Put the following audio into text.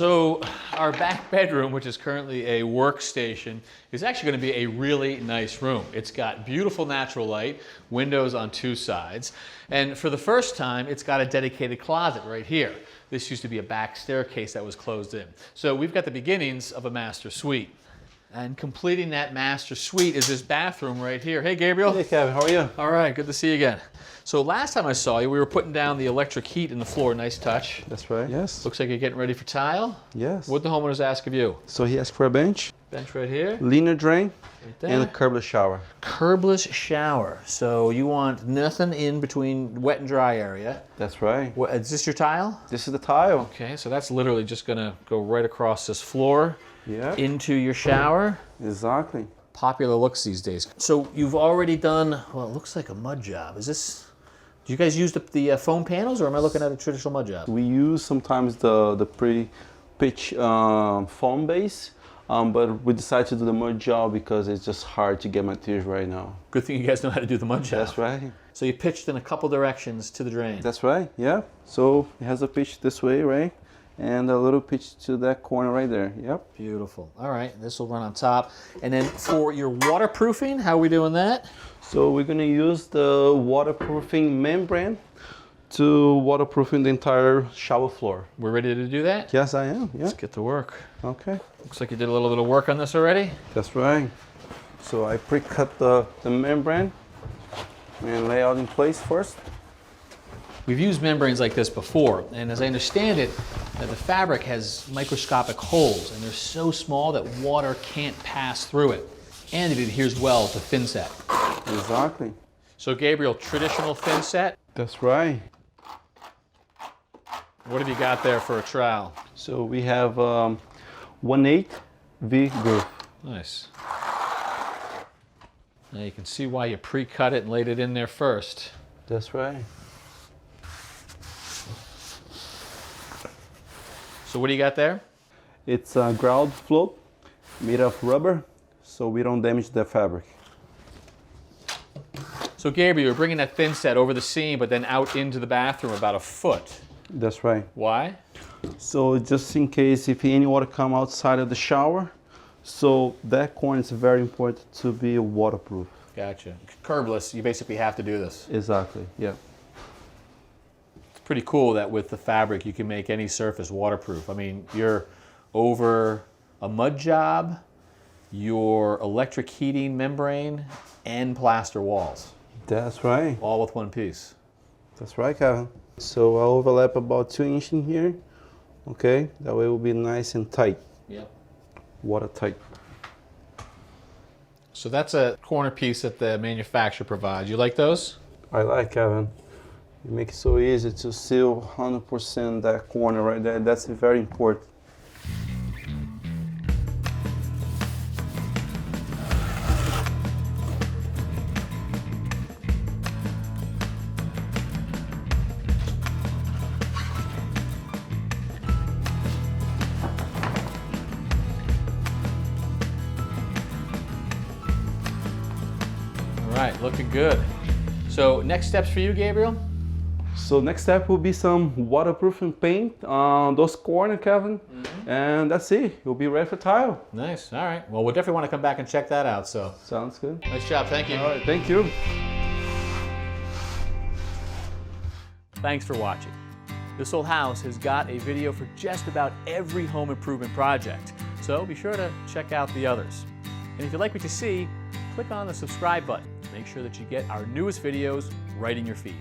So our back bedroom, which is currently a workstation, is actually going to be a really nice room. It's got beautiful natural light, windows on two sides, and for the first time, it's got a dedicated closet right here. This used to be a back staircase that was closed in. So we've got the beginnings of a master suite. And completing that master suite is this bathroom right here. Hey, Gabriel. Hey, Kevin. How are you? All right, good to see you again. So last time I saw you, we were putting down the electric heat in the floor. Nice touch. That's right. Yes. Looks like you're getting ready for tile. Yes. What'd the homeowners ask of you? So he asked for a bench, Bench right here. linear drain, Right there. and a curbless shower. Curbless shower. So you want nothing in between wet and dry area. That's right. What, is this your tile? This is the tile. Okay, so that's literally just gonna go right across this floor Yeah. into your shower. Exactly. Popular looks these days. So you've already done, well, it looks like a mud job. Is this, do you guys use the foam panels, or am I looking at a traditional mud job? We use sometimes the pretty pitch foam base, but we decided to do the mud job because it's just hard to get materials right now. Good thing you guys know how to do the mud job. That's right. So you pitched in a couple directions to the drain. That's right. Yeah. So it has a pitch this way, right? And a little pitch to that corner right there. Yep. Beautiful. All right, this will run on top. And then for your waterproofing, how are we doing that? So we're gonna use the waterproofing membrane to waterproofing the entire shower floor. We're ready to do that? Yes, I am. Yeah. Let's get to work. Okay. Looks like you did a little bit of work on this already. That's right. So I pre-cut the membrane and lay out in place first. We've used membranes like this before, and as I understand it, the fabric has microscopic holes, and they're so small that water can't pass through it. And it adheres well to thin set. Exactly. So Gabriel, traditional thin set. That's right. What have you got there for a trowel? So we have 1/8 V groove. Nice. Now you can see why you pre-cut it and laid it in there first. That's right. So what do you got there? It's a ground float made of rubber, so we don't damage the fabric. So Gabriel, you're bringing that thin set over the seam, but then out into the bathroom about a foot. That's right. Why? So just in case if any water come outside of the shower, so that corner is very important to be waterproof. Gotcha. Curbless, you basically have to do this. Exactly, yeah. It's pretty cool that with the fabric you can make any surface waterproof. I mean, you're over a mud job, your electric heating membrane, and plaster walls. That's right. All with one piece. That's right, Kevin. So I'll overlap about 2 inches in here. Okay, that way it will be nice and tight. Yep. Watertight. So that's a corner piece that the manufacturer provides. You like those? I like, Kevin. You make it so easy to seal 100% that corner right there. That's very important. All right, looking good. So next steps for you, Gabriel? So next step will be some waterproofing paint on those corners, Kevin. And that's it. You'll be ready for tile. Nice, all right. Well, we'll definitely want to come back and check that out, so. Sounds good. Nice job, thank you. All right, thank you. Thanks for watching. This Old House has got a video for just about every home improvement project, so be sure to check out the others. And if you like what you see, click on the subscribe button to make sure that you get our newest videos right in your feed.